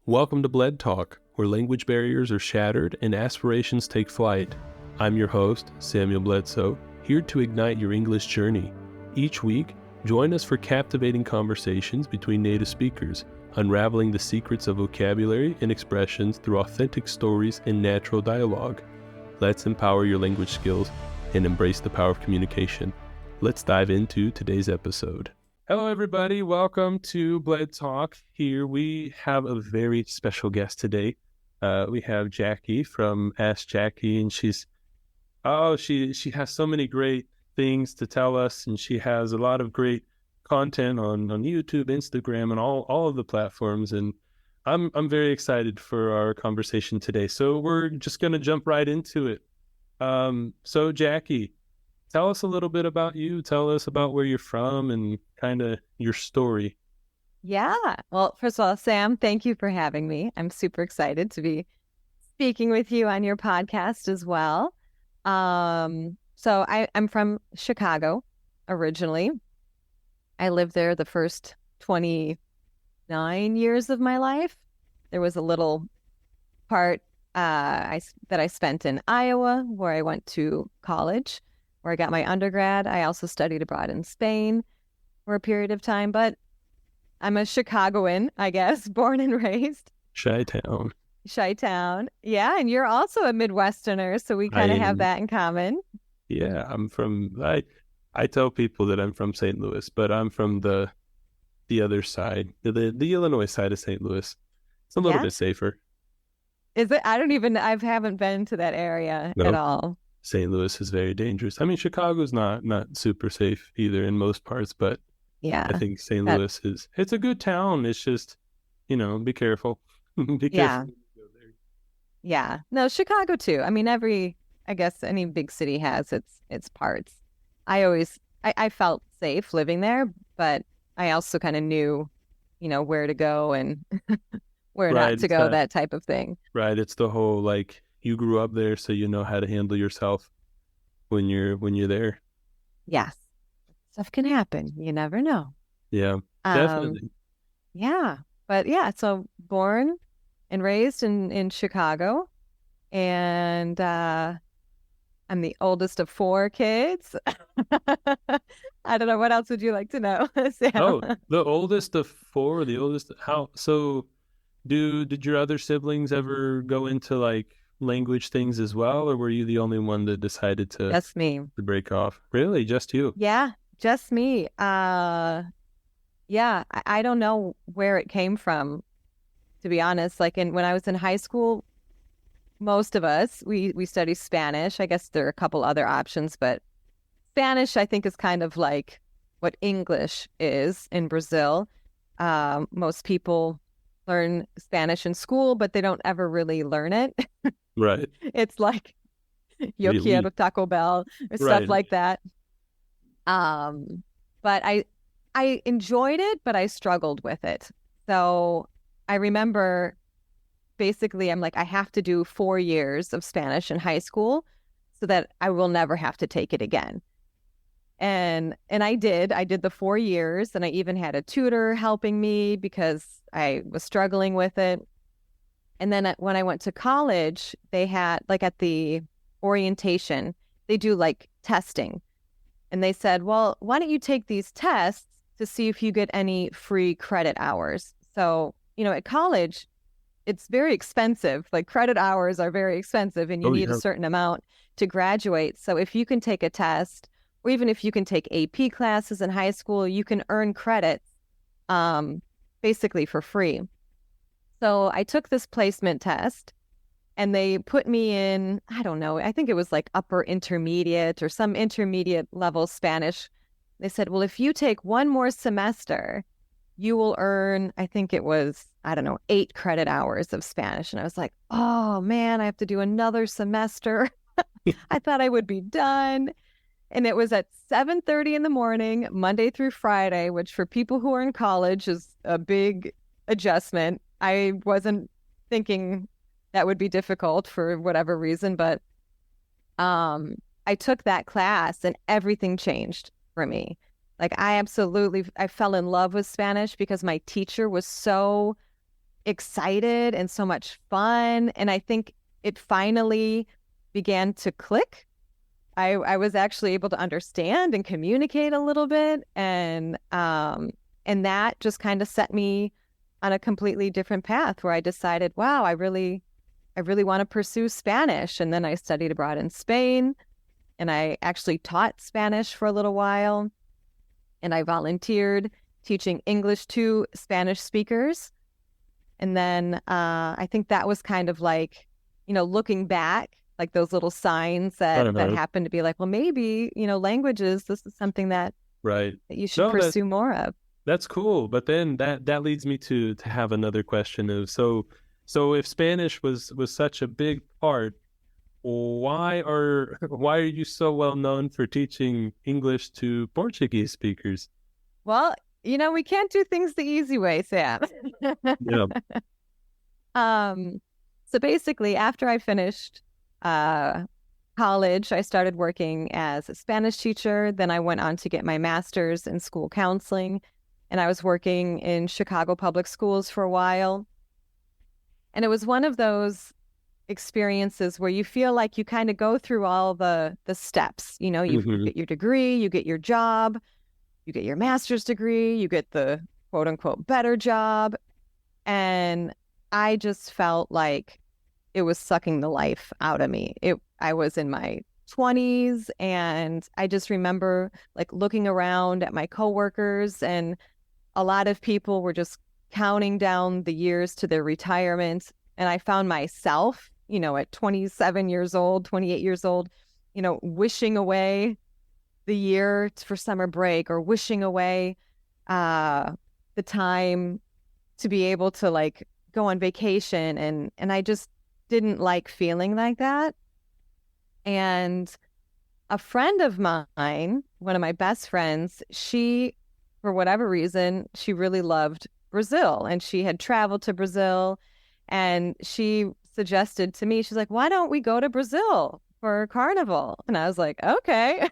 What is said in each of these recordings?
Welcome to Bled Talk, where language barriers are shattered and aspirations take flight. I'm your host, Samuel Bledsoe, here to ignite your English journey. Each week, join us for captivating conversations between native speakers, unraveling the secrets of vocabulary and expressions through authentic stories and natural dialogue. Let's empower your language skills and embrace the power of communication. Let's dive into today's episode. Hello, everybody. Welcome to Bled Talk. Here we have a very special guest today. We have Jackie from Ask Jackie, and she has so many great things to tell us, and she has a lot of great content on YouTube, Instagram, and all of the platforms. And I'm very excited for our conversation today. So we're just going to jump right into it. So Jackie, tell us a little bit about you. Tell us about where you're from and kind of your story. Yeah. Well, first of all, Sam, thank you for having me. I'm super excited to be speaking with you on your podcast as well. So I'm from Chicago originally. I lived there the first 29 years of my life. There was a little part that I spent in Iowa where I went to college, where I got my undergrad. I also studied abroad in Spain for a period of time, but I'm a Chicagoan, I guess, born and raised. Chi-town. Yeah, and you're also a Midwesterner, so we kind of have that in common. Yeah, I tell people that I'm from St. Louis, but I'm from the other side, the Illinois side of St. Louis. It's a little bit safer. Is it? I haven't been to that area at all. St. Louis is very dangerous. I mean, Chicago's not super safe either in most parts, but yeah, I think St. Louis it's a good town. It's just, be careful. Be careful. Yeah. No, Chicago too. I mean, I guess any big city has its parts. I felt safe living there, but I also kind of knew, where to go and where not to go, that type of thing. Right. It's the whole, like, you grew up there, so you know how to handle yourself when you're there. Yes. Stuff can happen. You never know. Yeah, definitely. Yeah. But yeah, so born and raised in Chicago. And I'm the oldest of 4 kids. I don't know. What else would you like to know, Sam? Oh, the oldest of 4, did your other siblings ever go into like language things as well, or were you the only one that decided to Just me. To break off? Really? Just you? Yeah, just me. I don't know where it came from, to be honest. Like when I was in high school, most of us we study Spanish. I guess there are a couple other options, but Spanish I think is kind of like what English is in Brazil. Most people learn Spanish in school, but they don't ever really learn it. Right. It's like yo quiero Taco Bell or stuff like that. But I enjoyed it, but I struggled with it. So I remember basically I'm like, I have to do 4 years of Spanish in high school so that I will never have to take it again. And I did the 4 years, and I even had a tutor helping me because I was struggling with it. And then when I went to college, they had, like, at the orientation, they do like testing. And they said, well, why don't you take these tests to see if you get any free credit hours? So, at college, it's very expensive. Like, credit hours are very expensive, and you need a certain amount to graduate. So if you can take a test, or even if you can take AP classes in high school, you can earn credits basically for free. So I took this placement test, and they put me in, I don't know, I think it was like upper intermediate or some intermediate level Spanish. They said, well, if you take one more semester, you will earn, I think it was, 8 credit hours of Spanish. And I was like, oh man, I have to do another semester. I thought I would be done. And it was at 7:30 in the morning, Monday through Friday, which for people who are in college is a big adjustment. I wasn't thinking that would be difficult for whatever reason, but I took that class and everything changed for me. Like I fell in love with Spanish because my teacher was so excited and so much fun. And I think it finally began to click. I was actually able to understand and communicate a little bit. And that just kind of set me on a completely different path where I decided, wow, I really want to pursue Spanish. And then I studied abroad in Spain and I actually taught Spanish for a little while. And I volunteered teaching English to Spanish speakers. And then I think that was kind of like, looking back, like those little signs that happened to be like, well, maybe, languages, this is something that Right. that you should pursue more of. That's cool. But then that leads me to have another question of so if Spanish was such a big part, why are you so well known for teaching English to Portuguese speakers? Well, we can't do things the easy way, Sam. Yeah. So basically, after I finished college, I started working as a Spanish teacher. Then I went on to get my master's in school counseling, and I was working in Chicago public schools for a while. And it was one of those experiences where you feel like you kind of go through all the steps. You get your degree, you get your job, you get your master's degree, you get the quote unquote better job. And I just felt like it was sucking the life out of me. I was in my 20s and I just remember like looking around at my coworkers and a lot of people were just counting down the years to their retirement. And I found myself, at 27 years old, 28 years old, wishing away the year for summer break or wishing away the time to be able to like go on vacation. And I just didn't like feeling like that. And a friend of mine, one of my best friends, she, for whatever reason, she really loved Brazil and she had traveled to Brazil and she suggested to me, she's like, why don't we go to Brazil for Carnival? And I was like, okay.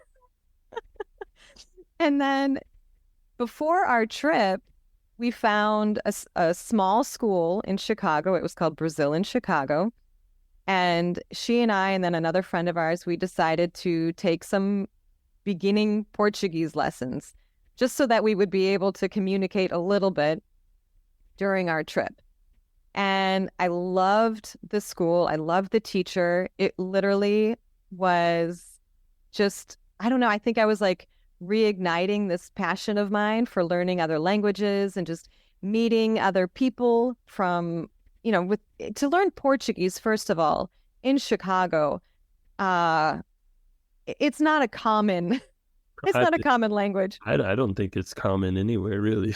And then before our trip, we found a small school in Chicago. It was called Brazil in Chicago. And she and I, and then another friend of ours, we decided to take some beginning Portuguese lessons just so that we would be able to communicate a little bit during our trip. And I loved the school. I loved the teacher. It literally was just, I don't know, I think I was like reigniting this passion of mine for learning other languages and just meeting other people from, to learn Portuguese, first of all, in Chicago. It's not a common language. I don't think it's common anywhere, really.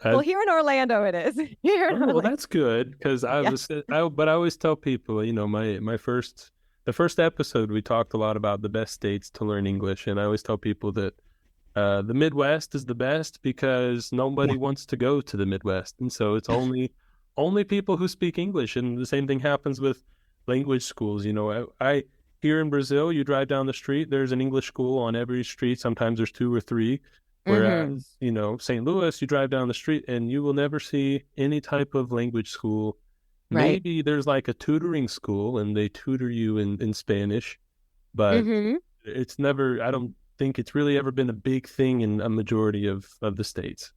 Well, here in Orlando, it is. Well, that's good because but I always tell people, the first episode, we talked a lot about the best states to learn English. And I always tell people that the Midwest is the best because nobody wants to go to the Midwest. And so it's only people who speak English. And the same thing happens with language schools. I here in Brazil, you drive down the street, there's an English school on every street. Sometimes there's 2 or 3. Whereas, St. Louis, you drive down the street and you will never see any type of language school. Right. Maybe there's like a tutoring school and they tutor you in Spanish, but it's never, I don't think it's really ever been a big thing in a majority of the states.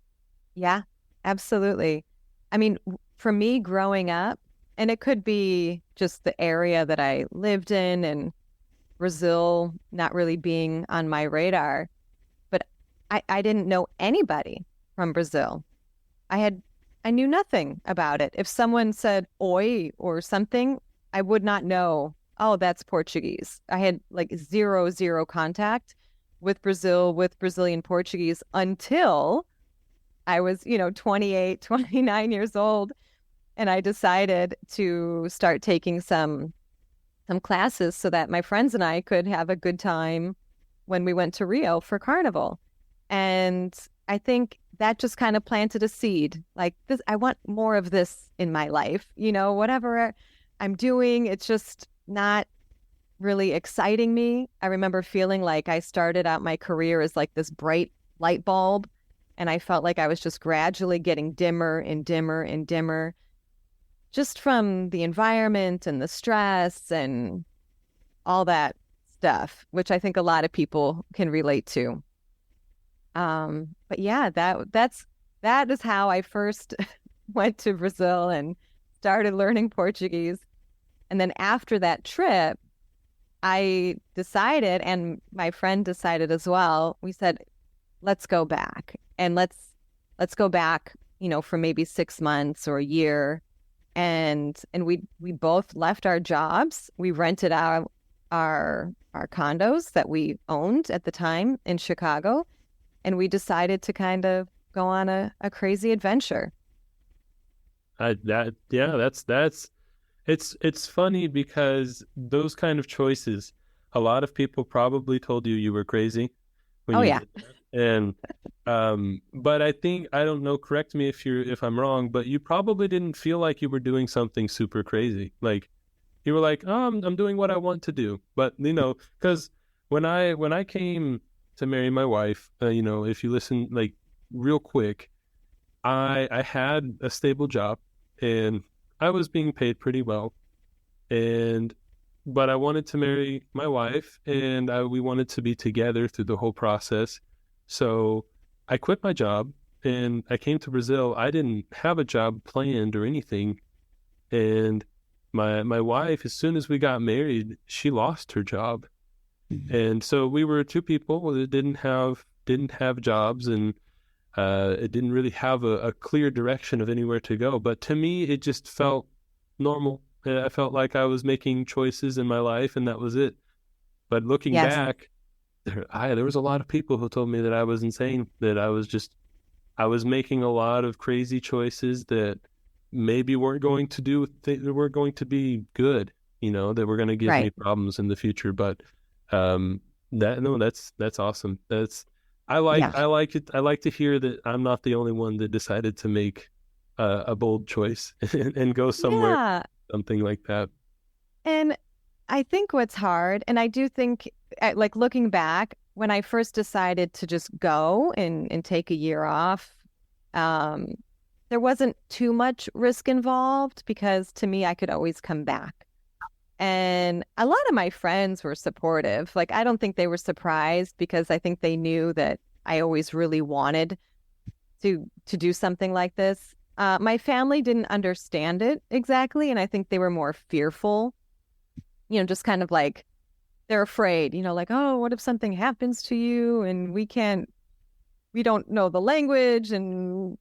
Yeah, absolutely. I mean, for me growing up, and it could be just the area that I lived in and Brazil not really being on my radar, but I didn't know anybody from Brazil. I knew nothing about it. If someone said oi or something, I would not know, oh, that's Portuguese. I had like zero contact with Brazil, with Brazilian Portuguese until I was, 28, 29 years old. And I decided to start taking some classes so that my friends and I could have a good time when we went to Rio for Carnival. And I think that just kind of planted a seed. Like this, I want more of this in my life. Whatever I'm doing, it's just not really exciting me. I remember feeling like I started out my career as like this bright light bulb. And I felt like I was just gradually getting dimmer and dimmer and dimmer. just from the environment and the stress and all that stuff, which I think a lot of people can relate to. But yeah, that is how I first went to Brazil and started learning Portuguese. And then after that trip, I decided, and my friend decided as well, we said, let's go back and let's go back, for maybe 6 months or a year. And we both left our jobs. We rented out our condos that we owned at the time in Chicago, and we decided to kind of go on a crazy adventure. Yeah, that's it's funny because those kind of choices, a lot of people probably told you you were crazy when Oh you yeah. did that. And but I think, I don't know, correct me if I'm wrong, but you probably didn't feel like you were doing something super crazy. Like you were like, "Oh, I'm doing what I want to do." But because when I came to marry my wife, if you listen like real quick, I had a stable job and I was being paid pretty well, and but I wanted to marry my wife, and we wanted to be together through the whole process. So I quit my job and I came to Brazil. I didn't have a job planned or anything, and my wife, as soon as we got married, she lost her job, and so we were two people that didn't have jobs, and it didn't really have a clear direction of anywhere to go. But to me, it just felt normal. I felt like I was making choices in my life, and that was it. But looking Yes. back, there was a lot of people who told me that I was insane, that I was making a lot of crazy choices that maybe weren't going to be good, that were going to give me Right. problems in the future. But um, that's awesome. I like Yeah. I like it. I like to hear that I'm not the only one that decided to make a bold choice and go somewhere, Yeah. something like that. And I think what's hard, and I do think, like looking back, when I first decided to just go and take a year off, um, there wasn't too much risk involved because to me, I could always come back. And a lot of my friends were supportive. Like, I don't think they were surprised because I think they knew that I always really wanted to do something like this. My family didn't understand it exactly, and I think they were more fearful, just kind of like they're afraid, like, oh, what if something happens to you and we don't know the language and,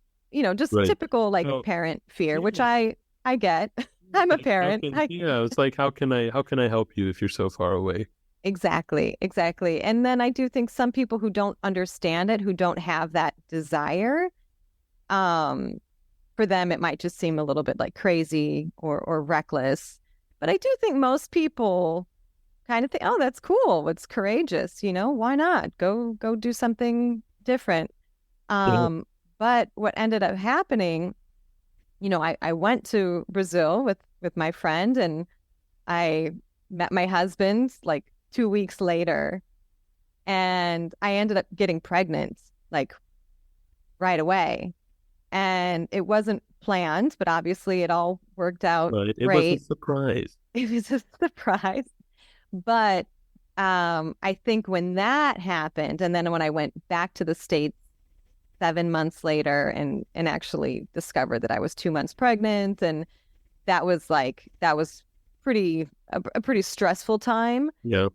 just Right. typical like Oh, parent fear, which yeah. I get. I'm a Like, parent. it's like, how can I help you if you're so far away? Exactly, exactly. And then I do think some people who don't understand it, who don't have that desire, um, for them it might just seem a little bit like crazy or reckless. But I do think most people kind of think, oh, that's cool. It's courageous, why not? Go do something different. Yeah. Um, but what ended up happening, I went to Brazil with my friend and I met my husband like 2 weeks later, and I ended up getting pregnant like right away. And it wasn't planned, but obviously it all worked out But it was a great. surprise. It was a surprise. But I think when that happened, and then when I went back to the States 7 months later and actually discovered that I was 2 months pregnant, and that was a pretty stressful time. Yeah.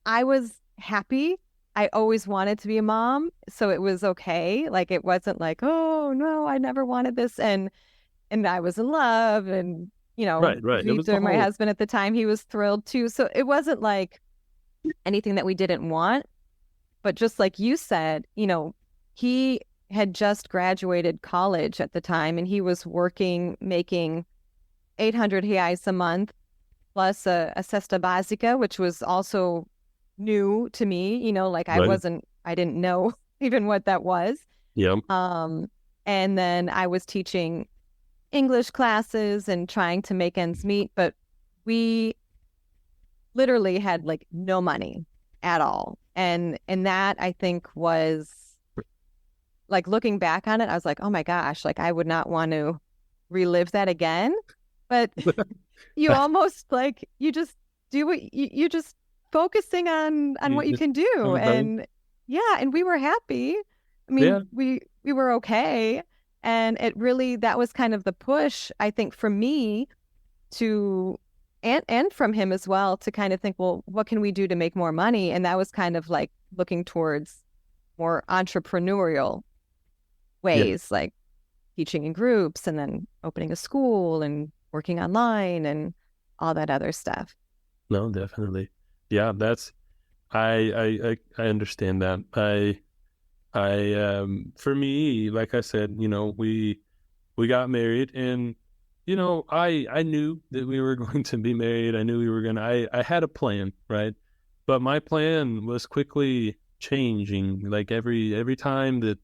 I was happy. I always wanted to be a mom, so it was okay. Like it wasn't like, oh no, I never wanted this, and I was in love, and Right. Right. It was the Victor, my whole. husband at the time, he was thrilled too. So it wasn't like anything that we didn't want, but just like you said, he had just graduated college at the time, and he was working, making 800 reais a month plus a cesta básica, which was also new to me, like Right. I didn't know even what that was. Yeah. Um, and then I was teaching English classes and trying to make ends meet, but we literally had like no money at all. And that I think was like looking back on it, I was like, oh my gosh, like I would not want to relive that again. but you almost like you just do what you just focusing on You what you just can do. come right. And yeah, and we were happy. I Yeah, mean, we were okay. And it really that was kind of the push, I think, for me to and from him as well to kind of think, well, what can we do to make more money? And that was kind of like looking towards more entrepreneurial yeah, ways, like teaching in groups and then opening a school and working online and all that other stuff. no, definitely. Yeah, that's I understand that. For me, like I said, we got married, and I knew that we were going to be married. I knew we were gonna. I had a plan, right? But my plan was quickly changing. Like every time that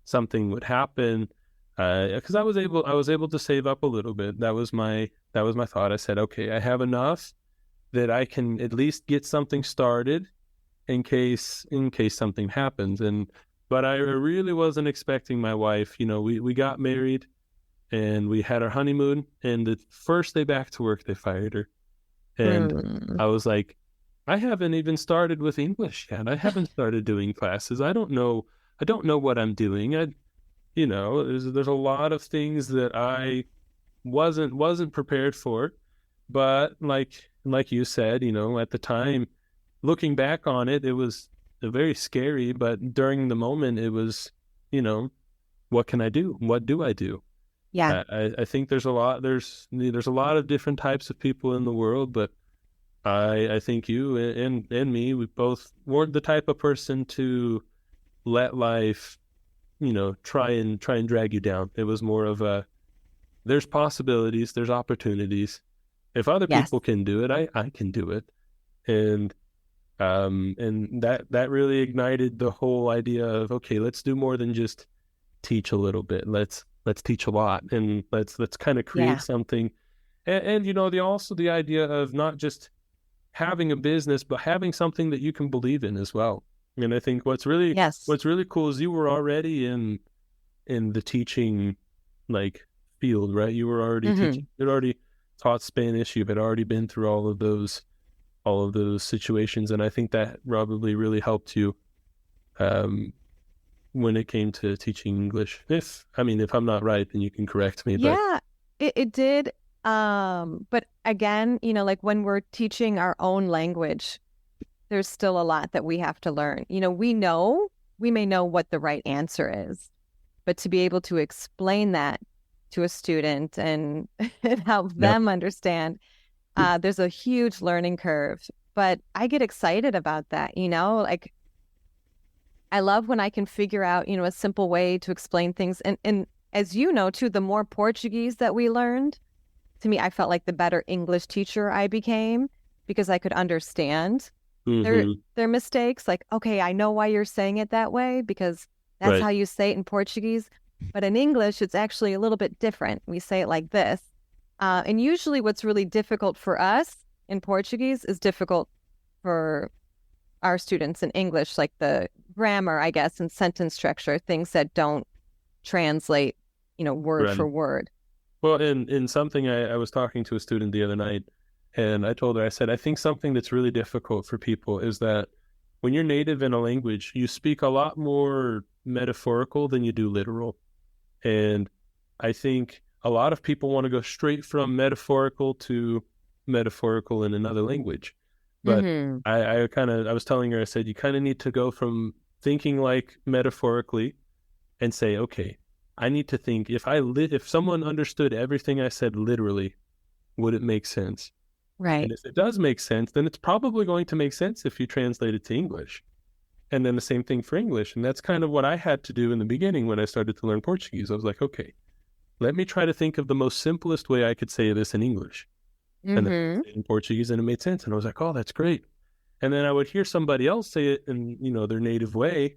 something would happen, because I was able to save up a little bit. That was my thought. I said, okay, I have enough that I can at least get something started in case something happens. But I really wasn't expecting my wife. We got married and we had our honeymoon, and the first day back to work they fired her. And Hmm. I was like, I haven't even started with English yet. I haven't started doing classes. I don't know what I'm doing. There's a lot of things that I wasn't prepared for. But like you said, at the time, looking back on it, it was very scary. But during the moment, it was, you know, what can I do? What do I do? Yeah. I think there's a lot of different types of people in the world, but I think you and me, we both weren't the type of person to let life, try and drag you down. It was more of a, there's possibilities, there's opportunities. If other Yes. people can do it, I can do it. And that really ignited the whole idea of, okay, let's do more than just teach a little bit. Let's teach a lot, and let's kind of create Yeah. something. And the idea of not just having a business, but having something that you can believe in as well. And I think what's really Yes. what's really cool is you were already in the teaching, like, field, right? You were already Hmm. teaching. You'd already taught Spanish. You had already been through all of those situations, and I think that probably really helped you, um, when it came to teaching English. If I'm not right, then you can correct me. But Yeah, it did. But again, like when we're teaching our own language, there's still a lot that we have to learn. We may know what the right answer is, but to be able to explain that to a student and, and help yeah, them understand, there's a huge learning curve. But I get excited about that, like I love when I can figure out, a simple way to explain things. And as you know, too, the more Portuguese that we learned, to me, I felt like the better English teacher I became because I could understand their hmm, their mistakes. Like, okay, I know why you're saying it that way because that's right, how you say it in Portuguese. But in English, it's actually a little bit different. We say it like this. And usually, what's really difficult for us in Portuguese is difficult for our students in English, like the grammar, I guess, and sentence structure, things that don't translate, word right. for word. Well, in something, I was talking to a student the other night, and I told her, I said, I think something that's really difficult for people is that when you're native in a language, you speak a lot more metaphorical than you do literal. And I think a lot of people want to go straight from metaphorical to metaphorical in another language. But Hmm. I was telling her, I said, you kind of need to go from thinking like metaphorically and say, okay, I need to think, if someone understood everything I said literally, would it make sense? Right. And if it does make sense, then it's probably going to make sense if you translate it to English. And then the same thing for English. And that's kind of what I had to do in the beginning when I started to learn Portuguese. I was like, okay, let me try to think of the most simplest way I could say this in English. And then I would Hmm. say it in Portuguese, and it made sense. And I was like, oh, that's great. And then I would hear somebody else say it in, their native way.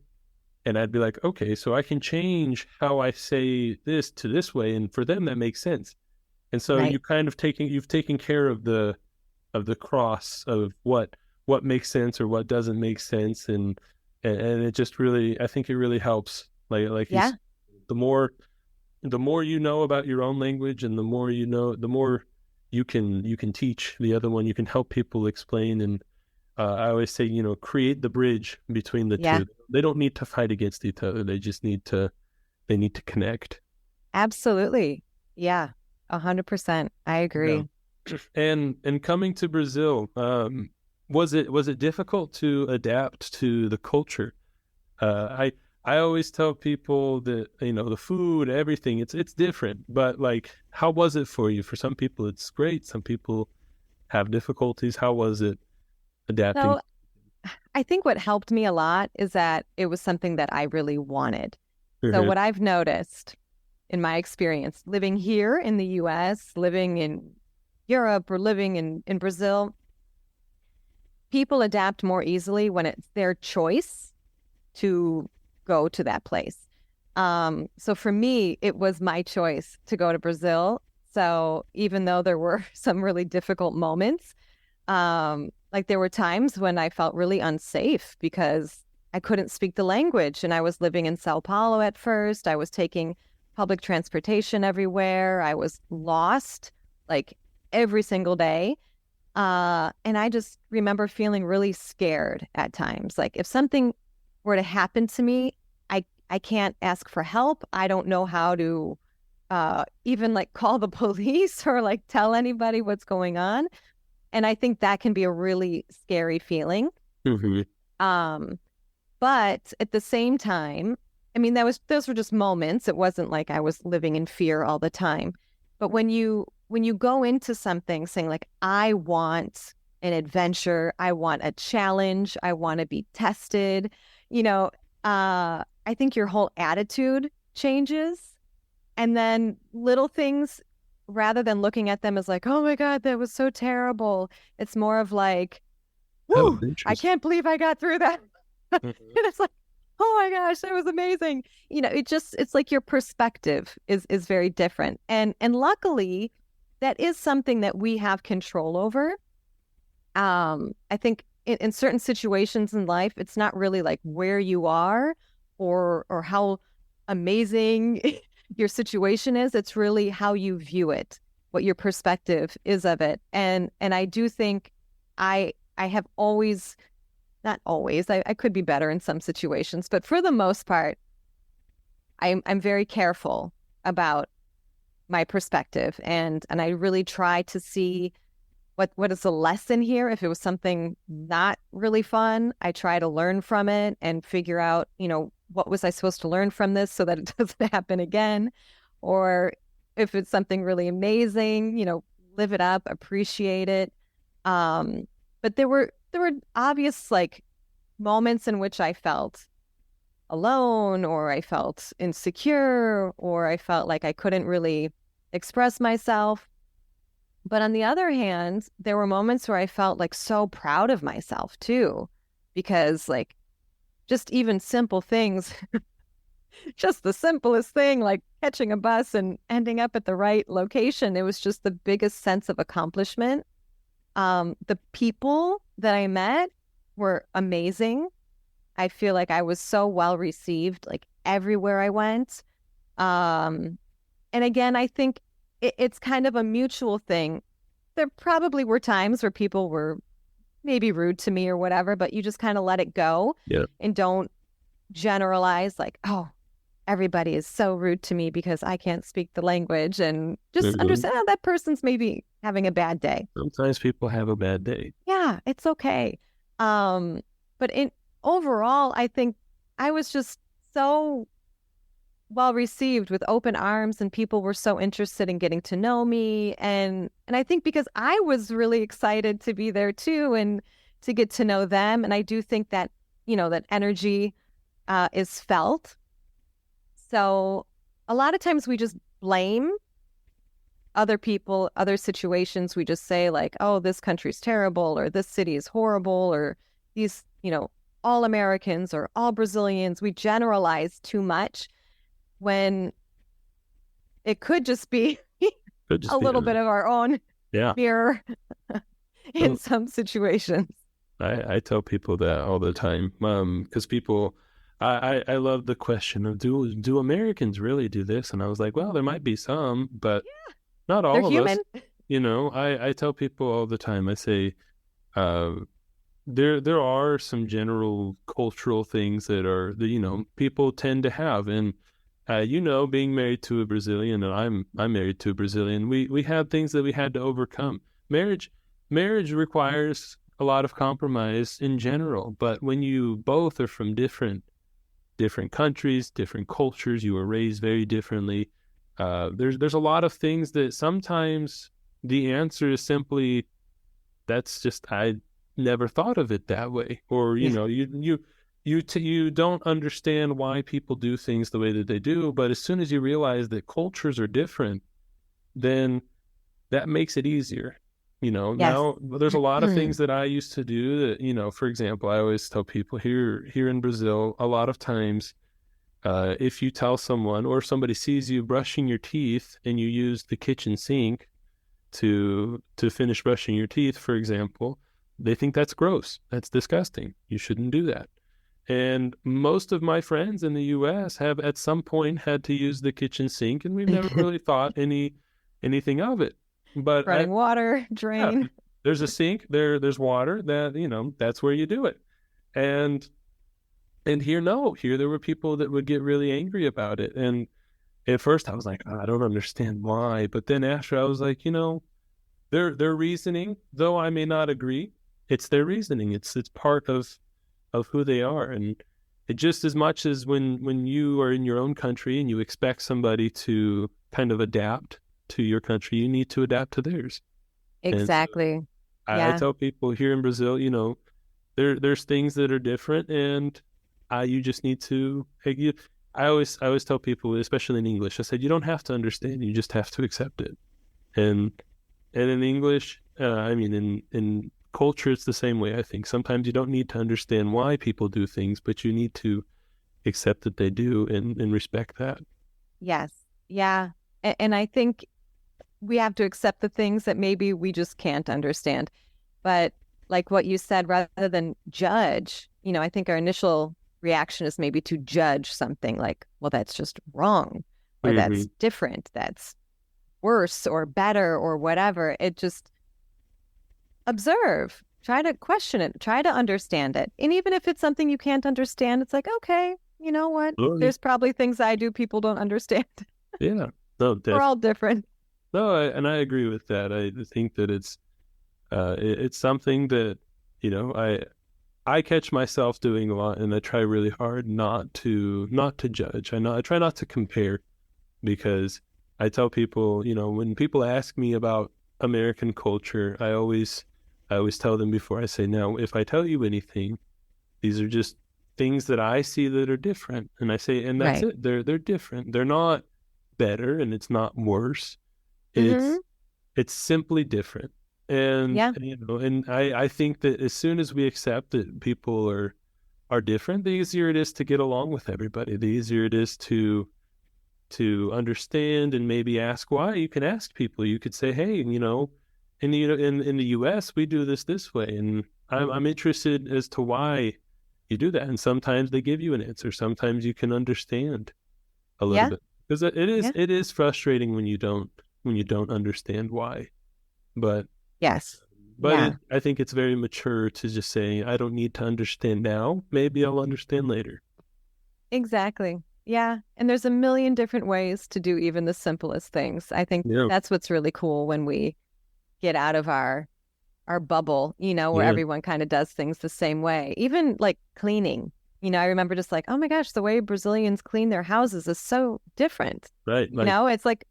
And I'd be like, okay, so I can change how I say this to this way. And for them, that makes sense. And so Right. you've taken care of the cross of what makes sense or what doesn't make sense. And it just really, I think it really helps. Like Yeah. the more the more you know about your own language, and the more you know, the more you can teach. The other one, you can help people explain. And I always say, create the bridge between the Yeah, two. They don't need to fight against each other. They need to connect. absolutely. Yeah, 100%. I Yeah. agree. And coming to Brazil, was it difficult to adapt to the culture? I always tell people that the food, everything, it's different. But like, how was it for you? For some people, it's great. Some people have difficulties. How was it adapting? So I think what helped me a lot is that it was something that I really wanted. So Mhm. what I've noticed in my experience living here in the US, living in Europe, or living in Brazil, people adapt more easily when it's their choice to go to that place. So for me, it was my choice to go to Brazil. So even though there were some really difficult moments, like there were times when I felt really unsafe because I couldn't speak the language and I was living in Sao Paulo at first. I was taking public transportation everywhere. I was lost like every single day. And I just remember feeling really scared at times. Like if something were to happen to me, I can't ask for help. I don't know how to even like call the police or like tell anybody what's going on. And I think that can be a really scary feeling. Mhm. Um, but at the same time, I mean, those were just moments. It wasn't like I was living in fear all the time. But when you go into something saying like, I want an adventure, I want a challenge, I want to be tested, you know, I think your whole attitude changes. And then little things, rather than looking at them as like, oh my God, that was so terrible, it's more of like, That was whoo, I interesting. can't believe I got through that. And Mhm. it's like, oh my gosh, that was amazing. It's like your perspective is very different. And luckily, that is something that we have control over. I think in certain situations in life, it's not really like where you are or how amazing your situation is. It's really how you view it, what your perspective is of it. And I do think I have always, not always, I could be better in some situations, but for the most part, I'm very careful about my perspective and I really try to see what is the lesson here. If it was something not really fun, I try to learn from it and figure out, what was I supposed to learn from this so that it doesn't happen again. Or if it's something really amazing, live it up, appreciate it. Um, but there were obvious like moments in which I felt alone or I felt insecure or I felt like I couldn't really express myself. But on the other hand, there were moments where I felt like so proud of myself too, because like just even simple things, just the simplest thing, like catching a bus and ending up at the right location, it was just the biggest sense of accomplishment. The people that I met were amazing. I feel like I was so well received, like everywhere I went. Um, and again, I think it's kind of a mutual thing. There probably were times where people were maybe rude to me or whatever, but you just kind of let it go Yeah. and don't generalize like, oh, everybody is so rude to me because I can't speak the language and just Mhm. understand, oh, that person's maybe having a bad day. Sometimes people have a bad day. Yeah, it's okay. Um, but in overall, I think I was just so well received with open arms and people were so interested in getting to know me and I think because I was really excited to be there too and to get to know them and I do think that that energy is felt. So a lot of times we just blame other people, other situations. We just say like, oh, this country's terrible or this city is horrible or these, all Americans or all Brazilians. We generalize too much when it could just be Could a just be little bit of our own yeah. mirror in Well, some situations. I tell people that all the time. Because people, I love the question of do Americans really do this? And I was like, well, there might be some, but not They're all of us. human. I tell people all the time, I say, uh, there are some general cultural things that people tend to have. And being married to a Brazilian, and I'm married to a Brazilian, we had things that we had to overcome. Marriage requires a lot of compromise in general, but when you both are from different countries, different cultures, you were raised very differently. There's a lot of things that sometimes the answer is simply, that's just, I never thought of it that way. Or, Yeah. you don't understand why people do things the way that they do. But as soon as you realize that cultures are different, then that makes it easier. Yes. Now there's a lot of things that I used to do that, for example, I always tell people here in Brazil, a lot of times, if you tell someone or somebody sees you brushing your teeth and you use the kitchen sink to finish brushing your teeth, for example, they think that's gross. That's disgusting. You shouldn't do that. And most of my friends in the US have at some point had to use the kitchen sink, and we've never really thought anything of it. But Running water, yeah, drain. there's a sink, there's water, that's where you do it. And here, no, here there were people that would get really angry about it. And at first I was like, "Oh, I don't understand why." But then after, I was like, their reasoning, though I may not agree, it's their reasoning. It's part of who they are. And it just as much as when you are in your own country and you expect somebody to kind of adapt to your country, you need to adapt to theirs. And so Exactly. I Yeah. tell people here in Brazil, there's things that are different, and you just need to. I always tell people, especially in English, I said, you don't have to understand, you just have to accept it. And in English, I mean, in culture, it's the same way. I think sometimes you don't need to understand why people do things, but you need to accept that they do, and respect that. Yes. Yeah. And I think we have to accept the things that maybe we just can't understand. But like what you said, rather than judge, I think our initial reaction is maybe to judge something like, well, that's just wrong, or Hmm. that's different, that's worse or better or whatever. It just observe, try to question it, try to understand it. And even if it's something you can't understand, it's like, okay, you know what? Oh, There's probably things I do people don't understand. yeah. No, We're all different. no, and I agree with that. I think that it's something that you know I catch myself doing a lot, and I try really hard not to judge. I try not to compare, because I tell people, when people ask me about American culture, I always tell them before I say, now, if I tell you anything, these are just things that I see that are different. And I say, and that's Right. it. They're different. They're not better, and it's not worse. Mm-hmm. It's simply different. And Yeah. and I think that as soon as we accept that people are different, the easier it is to get along with everybody. The easier it is to understand and maybe ask why. You can ask people. You could say, "Hey, in the U.S. we do this way, and I'm interested as to why you do that." And sometimes they give you an answer. Sometimes you can understand a little Yeah. bit, because it is Yeah. it is frustrating when you don't understand why. But Yes. but Yeah. I think it's very mature to just say, I don't need to understand now. Maybe I'll understand later. Exactly. Yeah. And there's a million different ways to do even the simplest things. I think Yeah, that's what's really cool when we get out of our bubble, where yeah, everyone kind of does things the same way. Even like cleaning. I remember just like, oh my gosh, the way Brazilians clean their houses is so different. right. Like It's like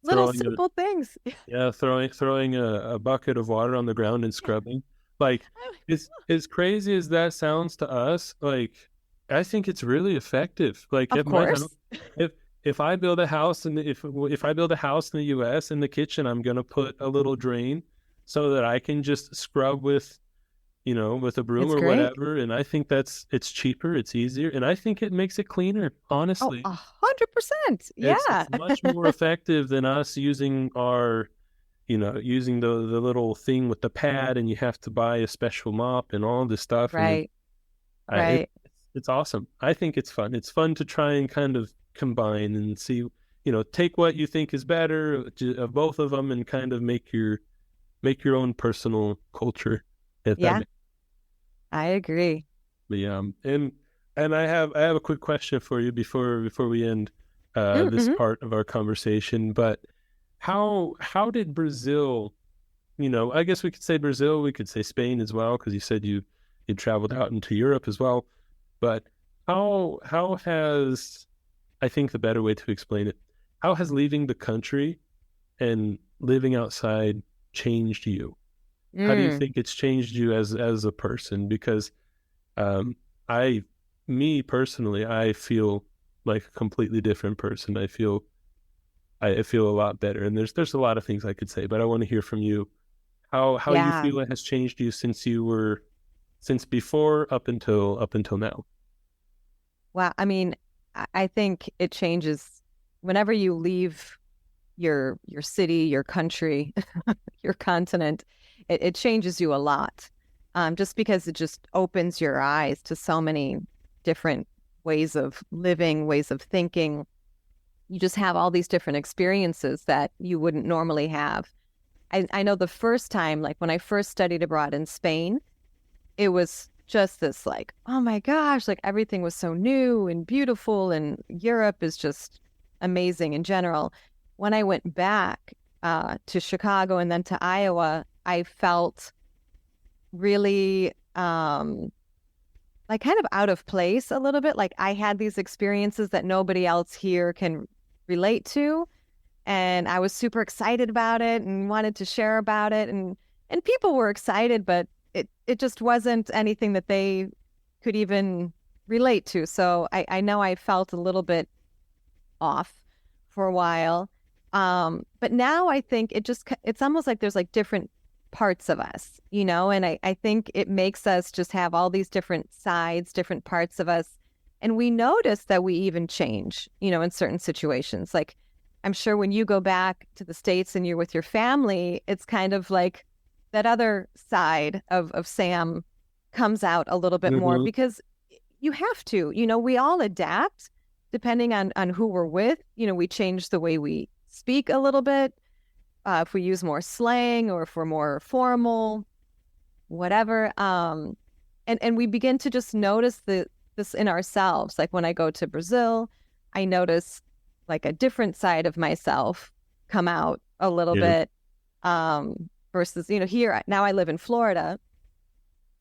little throwing a simple things. yeah, throwing a bucket of water on the ground and scrubbing. Like, as crazy as that sounds to us, like, I think it's really effective. Like Of at my house, course. if if I build a house, and if I build a house in the U.S., in the kitchen, I'm gonna put a little drain so that I can just scrub with a broom It's or great. whatever. And I think it's cheaper, it's easier, and I think it makes it cleaner. Oh, Honestly, 100%. it's Yeah. much more effective than us using the little thing with the pad, and you have to buy a special mop and all this stuff. And Right. I, it, Right. it's awesome. I think it's fun. It's fun to try and kind of combine and see. take what you think is better of both of them and kind of make your own personal culture. If that Yeah, I agree. Yeah, and I have a quick question for you before we end this Mm-hmm. part of our conversation. But how did Brazil? I guess we could say Brazil. We could say Spain as well, because you said you traveled out into Europe as well. But how has, I think the better way to explain it, how has leaving the country and living outside changed you? How do you Mm, think it's changed you as a person? Because um, I, me personally, I feel like a completely different person. I feel a lot better, and there's a lot of things I could say, but I want to hear from you how you yeah. feel it has changed you since before up until now. Wow. I mean, I think it changes whenever you leave your city, your country, your continent. It changes you a lot. Just because it just opens your eyes to so many different ways of living, ways of thinking. You just have all these different experiences that you wouldn't normally have. I know the first time, like when I first studied abroad in Spain, it was just this like, oh my gosh, like everything was so new and beautiful, and Europe is just amazing in general. When I went back to Chicago and then to Iowa, I felt really like kind of out of place a little bit. Like I had these experiences that nobody else here can relate to, and I was super excited about it and wanted to share about it, and people were excited, but it just wasn't anything that they could even relate to. So I know I felt a little bit off for a while. But now I think it's almost like there's like different parts of us, and I think it makes us just have all these different sides, different parts of us. And we notice that we even change, in certain situations. Like I'm sure when you go back to the States and you're with your family, it's kind of like that other side of Sam comes out a little bit more Mm-hmm. because you have to. We all adapt depending on who we're with. We change the way we speak a little bit. If we use more slang or if we're more formal, whatever. And we begin to just notice this in ourselves. Like when I go to Brazil, I notice like a different side of myself come out a little Yeah. bit. Versus, here now I live in Florida.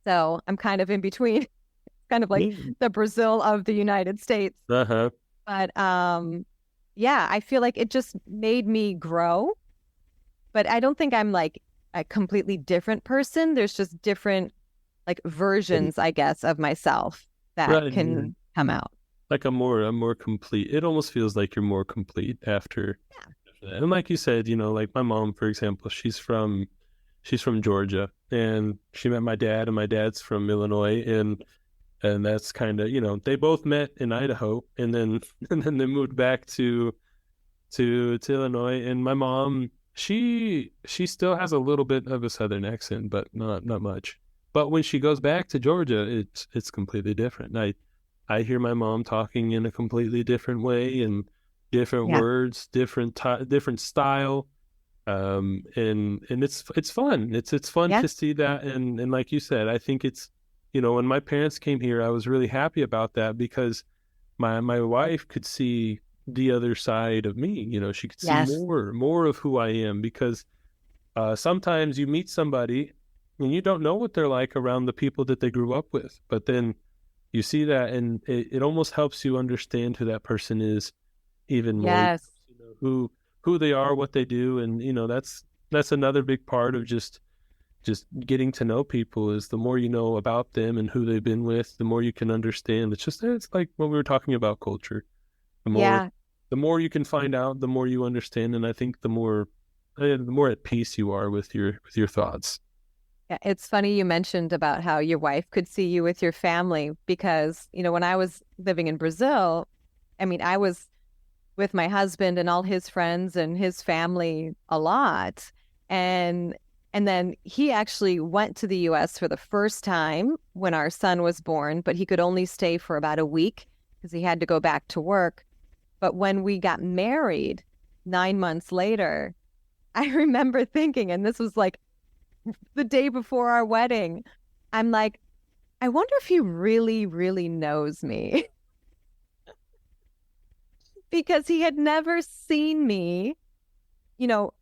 So I'm kind of in between, kind of like the Brazil of the United States. Uh-huh. But yeah, I feel like it just made me grow. But I don't think I'm like a completely different person. There's just different like versions, I guess, of myself that Right. can come out. Like a more complete. It almost feels like you're more complete after that. And like you said, like my mom, for example, she's from Georgia, and she met my dad, and my dad's from Illinois, and that's kind of, they both met in Idaho, and then and then they moved back to Illinois. And my mom, she still has a little bit of a southern accent, but not much. But when she goes back to Georgia, it's completely different. I hear my mom talking in a completely different way, and different Yeah. words, different style. And it's fun. It's fun Yeah. to see that. And like you said, I think it's, when my parents came here, I was really happy about that, because my wife could see the other side of me. She could see Yes. more of who I am, because sometimes you meet somebody and you don't know what they're like around the people that they grew up with, but then you see that, and it almost helps you understand who that person is even more. You Yes. know who they are, what they do, and that's another big part of just getting to know people, is the more you know about them and who they've been with, the more you can understand. It's like when we were talking about culture. The more Yeah. the more you can find out, the more you understand, and I think the more at peace you are with your thoughts. Yeah, it's funny you mentioned about how your wife could see you with your family because, when I was living in Brazil, I mean, I was with my husband and all his friends and his family a lot. And then he actually went to the US for the first time when our son was born, but he could only stay for about a week because he had to go back to work. But when we got married 9 months later, I remember thinking, and this was like the day before our wedding, I'm like, I wonder if he really, really knows me because he had never seen me, you know,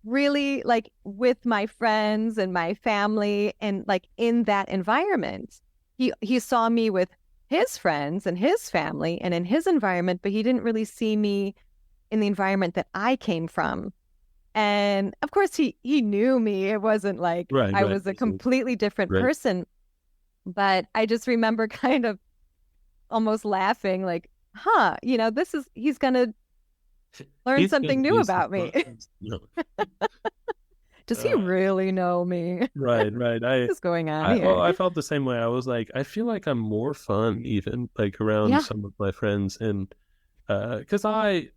really like with my friends and my family and like in that environment. He saw me with his friends and his family and in his environment, but he didn't really see me in the environment that I came from. And of course he knew me. It wasn't like Right, I right. was a completely different Right. person, but I just remember kind of almost laughing like, huh, he's going to learn He's gonna something new be about me. surprised. No. Does he Uh, really know me? right, right. What's going on I here? felt the same way. I was like, I feel like I'm more fun even like around Yeah. some of my friends, and because I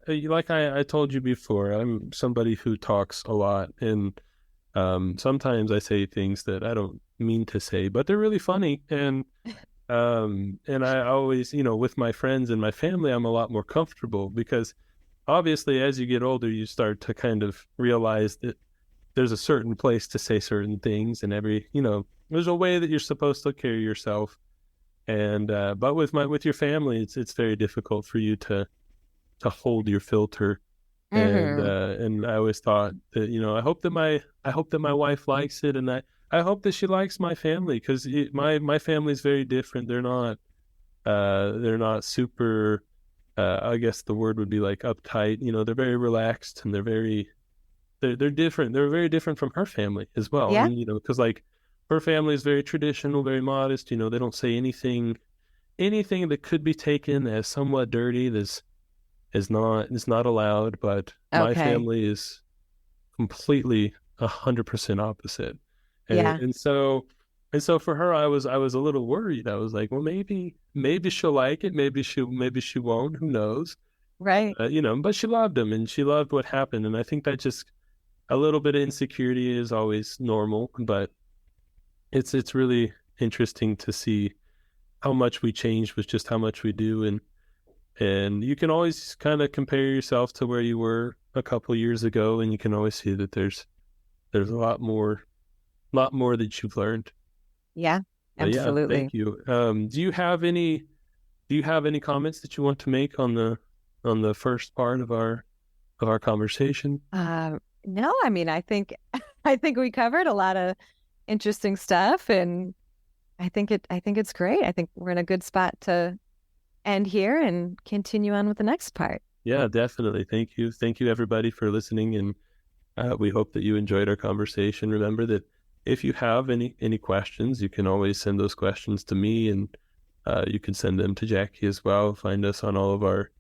told you before, I'm somebody who talks a lot, and sometimes I say things that I don't mean to say, but they're really funny, and I always, with my friends and my family, I'm a lot more comfortable because obviously as you get older, you start to kind of realize that there's a certain place to say certain things, and there's a way that you're supposed to carry yourself. And but with your family, it's very difficult for you to hold your filter. Hmm. And I always thought that I hope that my wife likes it, and I hope that she likes my family, because my family is very different. They're not super. I guess the word would be like uptight. They're very relaxed, and they're different. They're very different from her family as well. Yeah. And because like her family is very traditional, very modest. They don't say anything that could be taken as somewhat dirty. This is not allowed. But my Okay. family is completely 100% opposite. And, Yeah. and so and so for her, I was a little worried. I was like, well, maybe she'll like it. Maybe she won't. Who knows? Right. But she loved him, and she loved what happened. And I think that just a little bit of insecurity is always normal, but it's really interesting to see how much we change with just how much we do. And you can always kind of compare yourself to where you were a couple years ago, and you can always see that there's a lot more that you've learned. Yeah. But yeah, Absolutely. thank you. Do you have any comments that you want to make on the first part of our conversation? No, I mean, I think I think we covered a lot of interesting stuff, and I think it's great. I think we're in a good spot to end here and continue on with the next part. Yeah, definitely. Thank you everybody for listening, and we hope that you enjoyed our conversation. Remember that if you have any questions, you can always send those questions to me, and you can send them to Jackie as well. Find us on all of our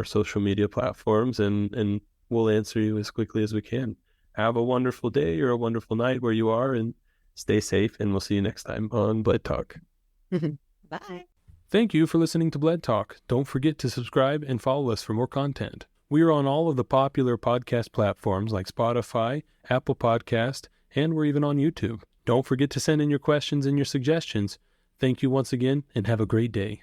social media platforms, and we'll answer you as quickly as we can. Have a wonderful day or a wonderful night where you are, and stay safe, and we'll see you next time on Bled Talk. Bye. Thank you for listening to Bled Talk. Don't forget to subscribe and follow us for more content. We are on all of the popular podcast platforms like Spotify, Apple Podcast, and we're even on YouTube. Don't forget to send in your questions and your suggestions. Thank you once again, and have a great day.